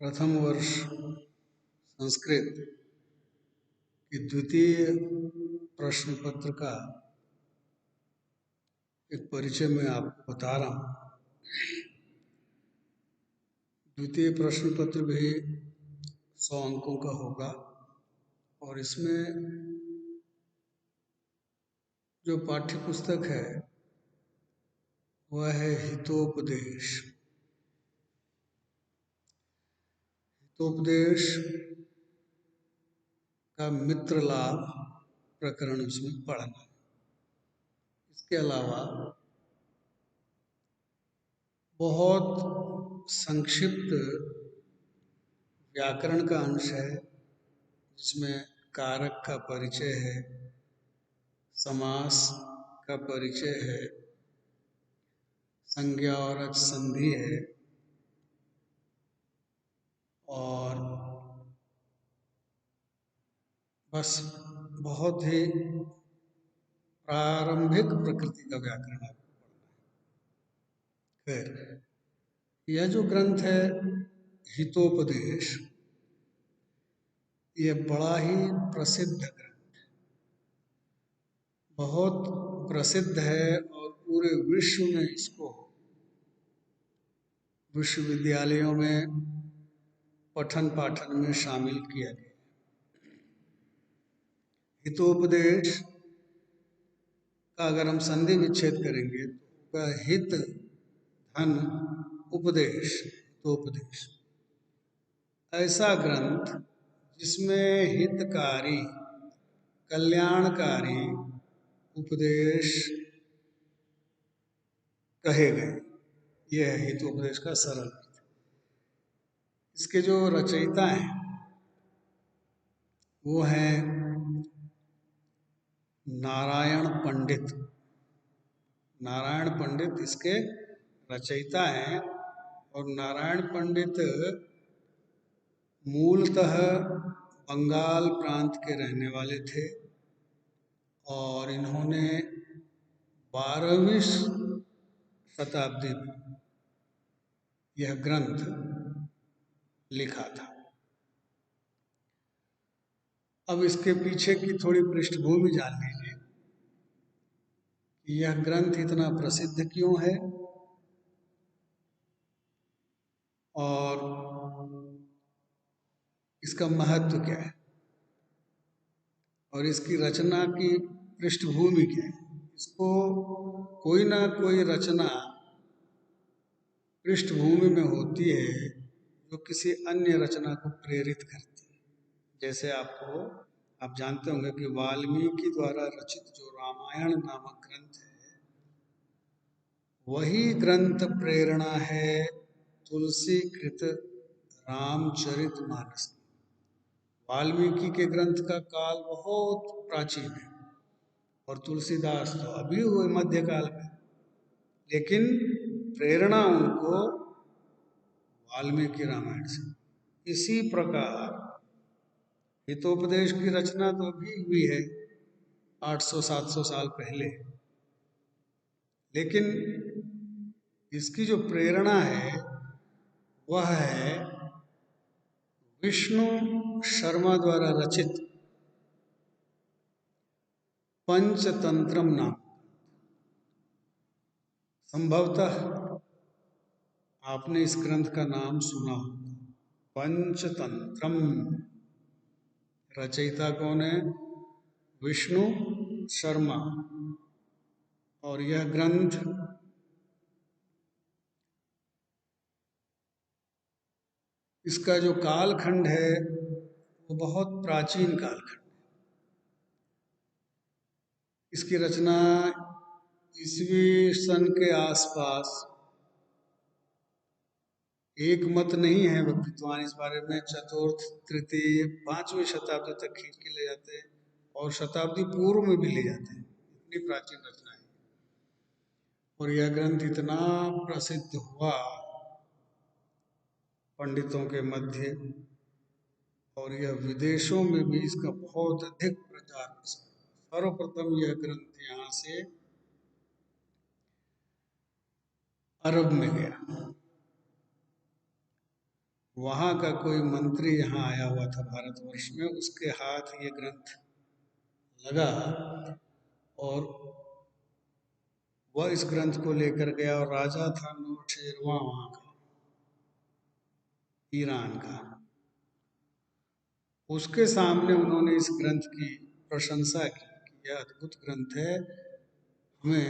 प्रथम वर्ष संस्कृत की द्वितीय प्रश्न पत्र का एक परिचय मैं आपको बता रहा हूँ। द्वितीय प्रश्न पत्र भी 100 अंकों का होगा और इसमें जो पाठ्य पुस्तक है वह है हितोपदेश। हितोपदेश का मित्र लाभ प्रकरण उसमें पढ़ना। इसके अलावा बहुत संक्षिप्त व्याकरण का अंश है जिसमें कारक का परिचय है, समास का परिचय है, संज्ञा और संधि है और बस बहुत ही प्रारंभिक प्रकृति का व्याकरण आपको पढ़ना है। फिर यह जो ग्रंथ है हितोपदेश, यह बड़ा ही प्रसिद्ध ग्रंथ, बहुत प्रसिद्ध है और पूरे विश्व में इसको विश्वविद्यालयों में पठन पाठन में शामिल किया गया। हितोपदेश का अगर हम संधि विच्छेद करेंगे तो वह हित धन उपदेश, हितोपदेश ऐसा ग्रंथ जिसमें हितकारी कल्याणकारी उपदेश कहे गए, यह है हितोपदेश का सरल अर्थ। इसके जो रचयिता हैं वो हैं नारायण पंडित। नारायण पंडित इसके रचयिता हैं और नारायण पंडित मूलतः बंगाल प्रांत के रहने वाले थे और इन्होंने 12वीं शताब्दी में यह ग्रंथ लिखा था। अब इसके पीछे की थोड़ी पृष्ठभूमि जान लीजिए कि यह ग्रंथ इतना प्रसिद्ध क्यों है और इसका महत्व क्या है और इसकी रचना की पृष्ठभूमि क्या है। इसको कोई ना कोई रचना पृष्ठभूमि में होती है जो किसी अन्य रचना को प्रेरित करती है। जैसे आप जानते होंगे कि वाल्मीकि द्वारा रचित जो रामायण नामक ग्रंथ है वही ग्रंथ प्रेरणा है तुलसी कृत रामचरितमानस। वाल्मीकि के ग्रंथ का काल बहुत प्राचीन है और तुलसीदास तो अभी हुए मध्यकाल में, लेकिन प्रेरणा उनको वाल्मीकि रामायण से। इसी प्रकार हितोपदेश की रचना तो अभी हुई है 800-700 साल पहले, लेकिन इसकी जो प्रेरणा है वह है विष्णु शर्मा द्वारा रचित पंचतंत्रम नाम। संभवतः आपने इस ग्रंथ का नाम सुना होगा, पंचतंत्रम। रचयिता कौन है? विष्णु शर्मा। और यह ग्रंथ इसका जो कालखंड है वो बहुत प्राचीन कालखंड। इसकी रचना ईसवी सन के आसपास, एक मत नहीं है विद्वान इस बारे में, चतुर्थ तृतीय 5वीं शताब्दी तक खींच के ले जाते हैं और शताब्दी पूर्व में भी ले जाते हैं। इतनी प्राचीन रचना है और यह ग्रंथ इतना प्रसिद्ध हुआ पंडितों के मध्य और यह विदेशों में भी इसका बहुत अधिक प्रचार प्रसार। सर्वप्रथम यह ग्रंथ यहाँ से अरब में गया। वहाँ का कोई मंत्री यहाँ आया हुआ था भारतवर्ष में, उसके हाथ ये ग्रंथ लगा और वह इस ग्रंथ को लेकर गया, और राजा था नौशेरवा वहाँ का, ईरान का। उसके सामने उन्होंने इस ग्रंथ की प्रशंसा की कि यह अद्भुत ग्रंथ है, हमें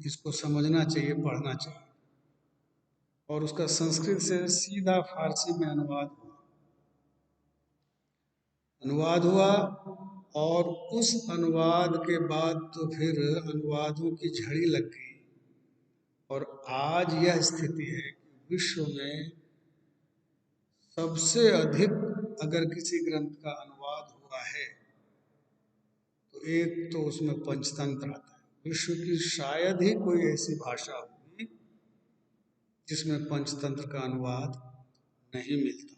इसको समझना चाहिए, पढ़ना चाहिए। और उसका संस्कृत से सीधा फारसी में अनुवाद हुआ। और उस अनुवाद के बाद तो फिर अनुवादों की झड़ी लग गई, और आज यह स्थिति है कि विश्व में सबसे अधिक अगर किसी ग्रंथ का अनुवाद हुआ है तो एक तो उसमें पंचतंत्र आता है। विश्व की शायद ही कोई ऐसी भाषा होगी जिसमें पंचतंत्र का अनुवाद नहीं मिलता।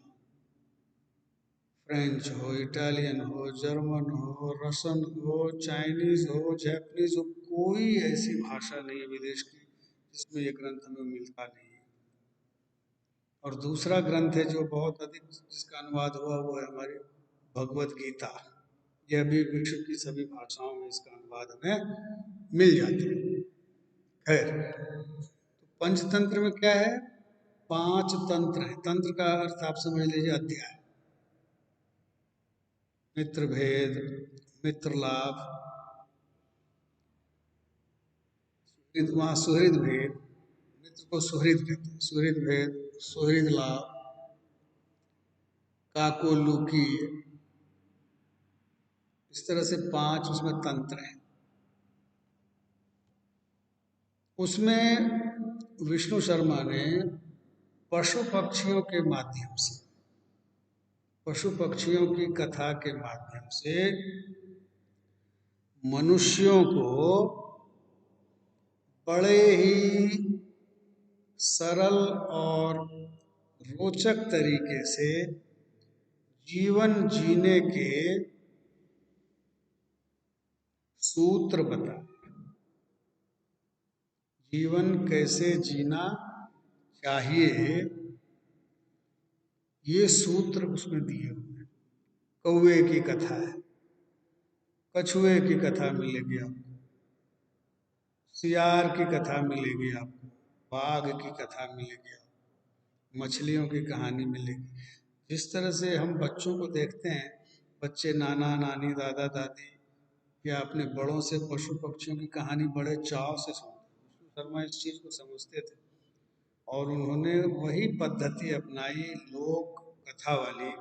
फ्रेंच हो, इटालियन हो, जर्मन हो, रसन हो, चाइनीज हो, जैपनीज हो, कोई ऐसी भाषा नहीं है विदेश की जिसमें ये ग्रंथ हमें मिलता नहीं है। और दूसरा ग्रंथ है जो बहुत अधिक जिसका अनुवाद हुआ वो है हमारी भगवत गीता। यह भी विश्व की सभी भाषाओं में इसका अनुवाद हमें मिल जाता है। खैर, तो पंचतंत्र में क्या है? 5 तंत्र है। तंत्र का अर्थ आप समझ लीजिए अध्याय। मित्र भेद, मित्र लाभ, वहाँ सुहृद भेद, मित्र को सुहृद कहते हैं, सुहृद भेद, सुहृद लाभ, काकोलुकी, इस तरह से 5 उसमें तंत्र हैं। उसमें विष्णु शर्मा ने पशु पक्षियों के माध्यम से, पशु पक्षियों की कथा के माध्यम से मनुष्यों को बड़े ही सरल और रोचक तरीके से जीवन जीने के सूत्र बता, जीवन कैसे जीना चाहिए ये सूत्र उसमें दिए हुए हैं। कौवे की कथा है, कछुए की कथा मिलेगी आपको, सियार की कथा मिलेगी आपको, बाघ की कथा मिलेगी आपको, मछलियों की कहानी मिलेगी। जिस तरह से हम बच्चों को देखते हैं, बच्चे नाना नानी दादा दादी या अपने बड़ों से पशु पक्षियों की कहानी बड़े चाव से सुनते हैं। विष्णु शर्मा इस चीज़ को समझते थे और उन्होंने वही पद्धति अपनाई, लोक कथा वाली,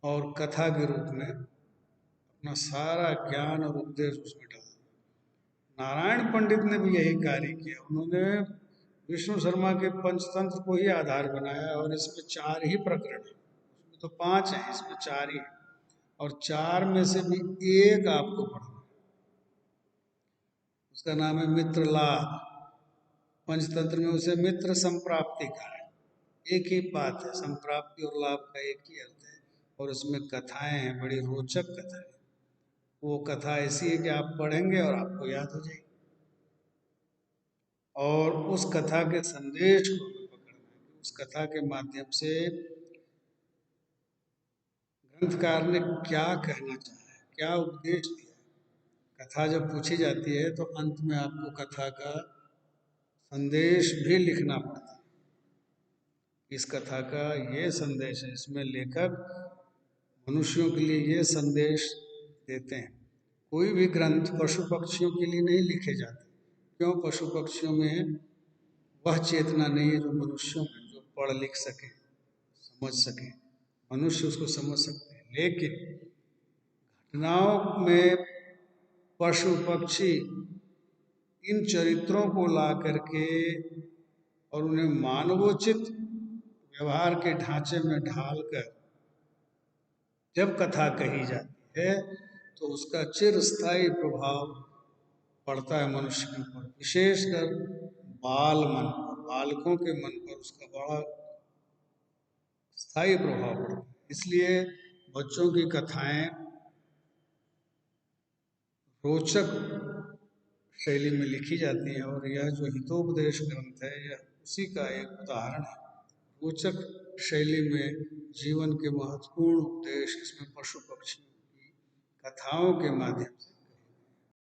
और कथा के रूप में अपना सारा ज्ञान और उपदेश उसमें डाल दिया। नारायण पंडित ने भी यही कार्य किया। उन्होंने विष्णु शर्मा के पंचतंत्र को ही आधार बनाया, और इसमें 4 ही प्रकरण है। उसमें तो 5 हैं, इसमें 4 ही है, और 4 में से भी एक आपको पढ़ना है। उसका नाम है मित्र लाभ। पंचतंत्र में उसे मित्र संप्राप्ति का है। एक ही बात है, संप्राप्ति और लाभ का एक ही अर्थ है। और उसमें कथाएं हैं, बड़ी रोचक कथाएं। वो कथा ऐसी है कि आप पढ़ेंगे और आपको याद हो जाएगी। और उस कथा के संदेश को हमें पकड़ना है, उस कथा के माध्यम से ग्रंथकार ने क्या कहना चाहा है, क्या उपदेश दिया है। कथा जब पूछी जाती है तो अंत में आपको कथा का संदेश भी लिखना पड़ता है। इस कथा का ये संदेश है, इसमें लेखक मनुष्यों के लिए ये संदेश देते हैं। कोई भी ग्रंथ पशु पक्षियों के लिए नहीं लिखे जाते। क्यों? पशु पक्षियों में वह चेतना नहीं है जो मनुष्यों में, जो पढ़ लिख सके, समझ सके। मनुष्य उसको समझ सकते हैं, लेकिन घटनाओं में पशु पक्षी इन चरित्रों को ला करके और उन्हें मानवोचित व्यवहार के ढांचे में ढालकर जब कथा कही जाती है तो उसका चिरस्थायी प्रभाव पड़ता है मनुष्य के ऊपर, विशेषकर बाल मन पर, बालकों के मन पर उसका बड़ा स्थायी प्रभाव पड़ता है। इसलिए बच्चों की कथाएं रोचक शैली में लिखी जाती हैं, और यह जो हितोपदेश ग्रंथ है यह उसी का एक उदाहरण है। रोचक शैली में जीवन के महत्वपूर्ण उपदेश इसमें पशु पक्षियों की कथाओं के माध्यम से